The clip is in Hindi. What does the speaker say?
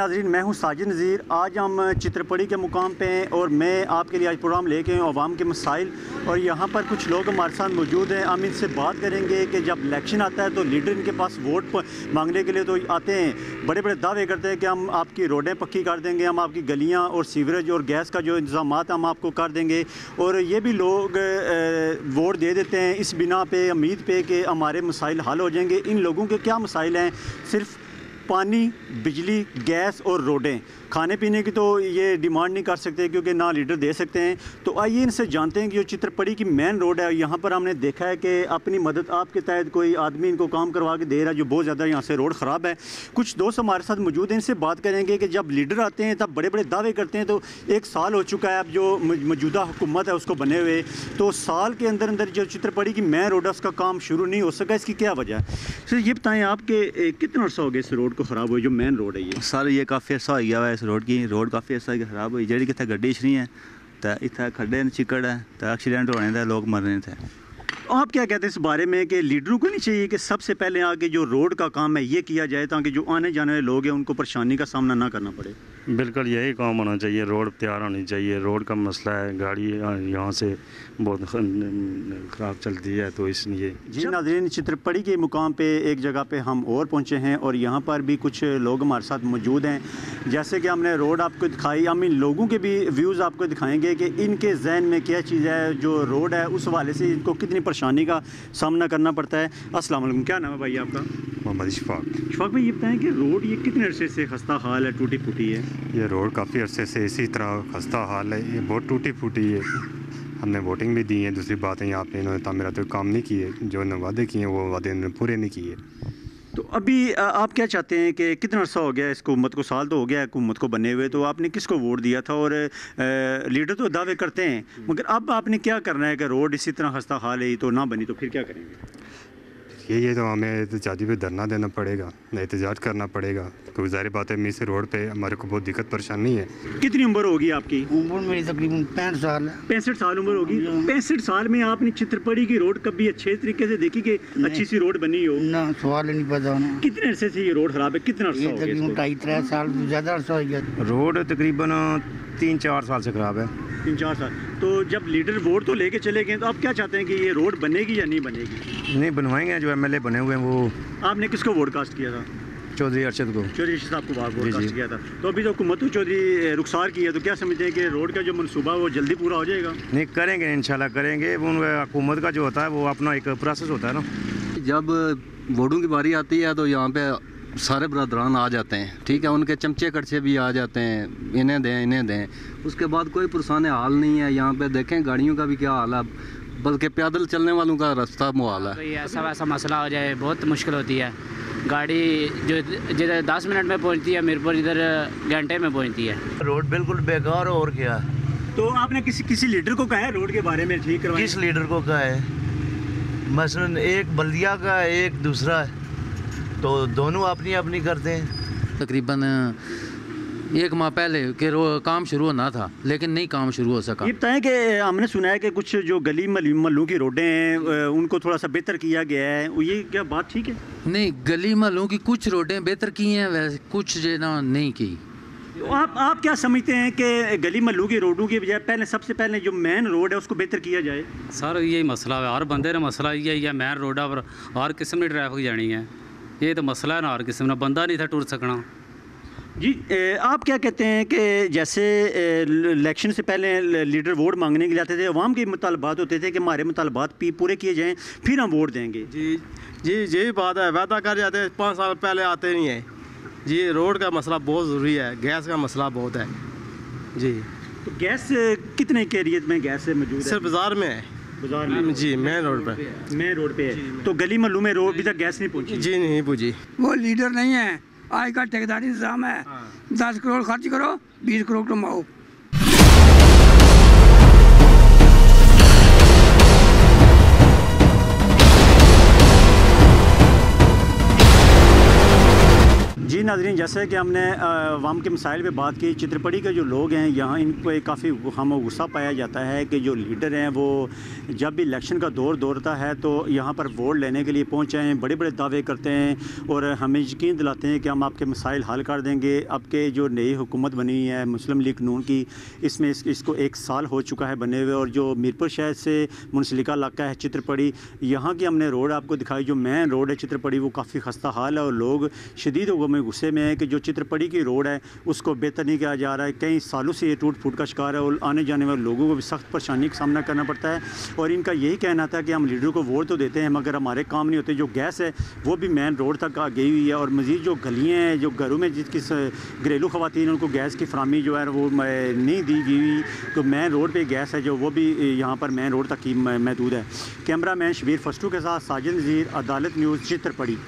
नाज़रीन, मैं हूं साजिद नज़ीर। आज हम चित्रपड़ी के मुकाम पे हैं और मैं आपके लिए आज प्रोग्राम लेके आया हूं अवाम के मसाइल। और यहाँ पर कुछ लोग हमारे साथ मौजूद हैं। हम इनसे बात करेंगे कि जब इलेक्शन आता है तो लीडर इनके पास वोट मांगने के लिए तो आते हैं, बड़े बड़े दावे करते हैं कि हम आपकी रोडें पक्की कर देंगे, हम आपकी गलियाँ और सीवरेज और गैस का जो इंतज़ाम हम आपको कर देंगे। और ये भी लोग वोट दे देते हैं इस बिना पे, उम्मीद पे कि हमारे मसाइल हल हो जाएंगे। इन लोगों के क्या मसाइल हैं? सिर्फ पानी, बिजली, गैस और रोडें। खाने पीने की तो ये डिमांड नहीं कर सकते क्योंकि ना लीडर दे सकते हैं। तो आइए इनसे जानते हैं कि जो चित्रपड़ी की मेन रोड है, यहाँ पर हमने देखा है कि अपनी मदद आपके तहत कोई आदमी इनको काम करवा के दे रहा है जो बहुत ज़्यादा यहाँ से रोड ख़राब है। कुछ दोस्त हमारे साथ मौजूद हैं, इनसे बात करेंगे कि जब लीडर आते हैं तब बड़े बड़े दावे करते हैं। तो एक साल हो चुका है अब जो मौजूदा हुकूमत है उसको बने हुए, तो साल के अंदर अंदर जो चित्रपड़ी की मेन रोड है उसका काम शुरू नहीं हो सका। इसकी क्या वजह है? सर ये बताएं, आपके कितना अर्सा हो गया इस रोड को ख़राब हुए, जो मेन रोड है ये? सर ये काफ़ी अर्सा हो गया है। इस रोड काफ़ी अर्सा खराब हुई, जी कि गड्डी नहीं है तो इतना खड्डे चिकड़ है तो एक्सीडेंट होने थे, लोग मरने थे। आप क्या कहते हैं इस बारे में कि लीडरों को नहीं चाहिए कि सबसे पहले आगे जो रोड का काम है ये किया जाए ताकि जो आने जाने वाले लोग हैं उनको परेशानी का सामना ना करना पड़े? बिल्कुल यही काम होना चाहिए, रोड तैयार होनी चाहिए। रोड का मसला है, गाड़ी यहाँ से बहुत ख़राब चलती है तो इसलिए। जी नाज़रीन, चित्रपड़ी के मुकाम पे एक जगह पे हम और पहुँचे हैं और यहाँ पर भी कुछ लोग हमारे साथ मौजूद हैं। जैसे कि हमने रोड आपको दिखाई, हम इन लोगों के भी व्यूज़ आपको दिखाएंगे कि इनके जहन में क्या चीज़ है, जो रोड है उस हवाले से इनको कितनी परेशानी का सामना करना पड़ता है। अस्सलाम वालेकुम, क्या नाम है भाई आपका? मोहम्मद शफाक भाई, ये बताएं कि रोड ये कितने अरसे से खस्ता हाल है, टूटी फूटी है? ये रोड काफ़ी अरसे से इसी तरह खस्ता हाल है, ये बहुत टूटी फूटी है। हमने वोटिंग भी दी है, दूसरी बात है यहाँ पे इन्होंने तामीरात तो काम नहीं किए, जो इन्होंने वादे किए वो वादे इन्होंने पूरे नहीं किए। तो अभी आप क्या चाहते हैं कि कितना अर्सा हो गया इसको, हुकूमत को साल तो हो गया हुकूमत को बने हुए, तो आपने किसको वोट दिया था? और लीडर तो दावे करते हैं मगर अब आपने क्या करना है कि रोड इसी तरह खस्ता हाल है तो ना बनी तो फिर क्या करेंगे? ये तो हमें एहतजाजी पे धरना देना पड़ेगा, एहतजाज करना पड़ेगा क्योंकि ज़ाहिर बात है से रोड पे हमारे को बहुत दिक्कत परेशानी है। कितनी उम्र होगी आपकी? उम्र मेरी तकरीबन 65 साल है। 65 साल उम्र होगी। 65 साल में आपने चित्रपड़ी की रोड कभी अच्छे तरीके से देखी कि अच्छी सी रोड बनी हो? ना, सवाल ही नहीं पता होना। कितने अरसे से ये रोड खराब है? कितना अरसा हो गया? तकरीबन 2.5-3 साल से ज़्यादा अरसा हो गया। रोड तकरीबन 3-4 साल से ख़राब है। 3-4 साल। तो जब लीडर वोट तो लेके चले गए तो आप क्या चाहते हैं कि ये रोड बनेगी या नहीं बनेगी? नहीं बनवाएंगे, जो एमएलए बने हुए हैं वो। आपने किसको वोट कास्ट किया था? चौधरी अरशद को। चौधरी अरशद साहब को वोट कास्ट किया था। तो अभी तो हुकूमत चौधरी रुखसार की है, तो क्या समझते हैं कि रोड का जो मनसूबा है वो जल्दी पूरा हो जाएगा? नहीं करेंगे, इंशाल्लाह करेंगे। हुकूमत का जो होता है वो अपना एक प्रोसेस होता है ना। जब वोटों की बारी आती है तो यहाँ पे सारे बरदरान आ जाते हैं, ठीक है, उनके चमचे कड़छे भी आ जाते हैं, इन्हें दें। उसके बाद कोई पुरसाने हाल नहीं है। यहाँ पे देखें गाड़ियों का भी क्या हाल है, बल्कि पैदल चलने वालों का रास्ता मुहाल है। ऐसा वैसा मसला हो जाए बहुत मुश्किल होती है। गाड़ी जो जिधर 10 मिनट में पहुँचती है मीरपुर, इधर घंटे में पहुँचती है। रोड बिल्कुल बेकार और क्या। तो आपने किसी लीडर को कहा है रोड के बारे में ठीक करवाएं? किस लीडर को कहा है? मसलन एक बल्दिया का है, एक दूसरा है, तो दोनों अपनी अपनी करते हैं। तकरीबन 1 माह पहले के काम शुरू होना था लेकिन नहीं काम शुरू हो सका। ये बताएं कि हमने सुना है कि कुछ जो गली महलों की रोडें हैं उनको थोड़ा सा बेहतर किया गया है, ये क्या बात ठीक है? नहीं, गली महलों की कुछ रोडें बेहतर की हैं, वैसे कुछ जो ना नहीं की। तो आप क्या समझते हैं कि गली महलों की रोडों की बजाय सबसे पहले जो मेन रोड है उसको बेहतर किया जाए? सर यही मसला है, हर बंदे ने मसला यही है, मेन रोड पर हर किस्म की ट्रैफिक जानी है, ये तो मसला है ना, हर किस्म का बंदा नहीं था टूर सकना। जी आप क्या कहते हैं कि जैसे इलेक्शन से पहले लीडर वोट मांगने के लिए आते थे, अवाम के मुतालबात होते थे कि हमारे मुतालबात पूरे किए जाएं फिर हम वोट देंगे? जी यही बात है, वादा कर जाते हैं, 5 साल पहले आते नहीं है जी। रोड का मसला बहुत ज़रूरी है, गैस का मसला बहुत है जी। तो गैस कितने के एरिया में गैस मौजूद है? सिर्फ बाज़ार में है। बाज़ार में जी, मेन रोड पर। मेन रोड पे है। तो गली महलों में रोड अभी तक गैस नहीं पहुँची? जी नहीं पहुँची। वो लीडर नहीं है, आज का ठेकेदारी इंतजाम है। 10 करोड़ खर्च करो, 20 करोड़ कमाओ। जी नाज़रीन, जैसे कि हमने अवाम के मसाइल पे बात की, चित्रपड़ी के जो लोग हैं यहाँ इनको काफ़ी हम गुस्सा पाया जाता है कि जो लीडर हैं वो जब भी इलेक्शन का दौर दौरता है तो यहाँ पर वोट लेने के लिए पहुँचे हैं, बड़े बड़े दावे करते हैं और हमें यकीन दिलाते हैं कि हम आपके मसाइल हल कर देंगे। अब के जो नई हुकूमत बनी है मुस्लिम लीग नून की, इसमें इसको 1 साल हो चुका है बने हुए, और जो मीरपुर शहर से मुंसलिका इलाका है चित्रपड़ी, यहाँ की हमने रोड आपको दिखाई, जो मेन रोड है चित्रपड़ी वो काफ़ी खस्ता हाल है और लोग शदीद में गुस्से में है कि जो चित्रपड़ी की रोड है उसको बेहतर नहीं किया जा रहा है। कई सालों से ये टूट फूट का शिकार है और आने जाने वाले लोगों को भी सख्त परेशानी का सामना करना पड़ता है। और इनका यही कहना था कि हम लीडर को वोट तो देते हैं मगर हमारे काम नहीं होते। जो गैस है वो भी मेन रोड तक गई हुई है और मज़ीद जो गलियाँ हैं, जो घरों में जिसकी घरेलू ख़वातीन उनको गैस की फराहमी जो है वो नहीं दी गई, तो मेन रोड पर गैस है जो वो भी यहाँ पर मेन रोड तक ही महदूद है। कैमरा मैन शबीर फस्टू के साथ साजिद नज़ीर, अदालत न्यूज़ चित्रपड़ी।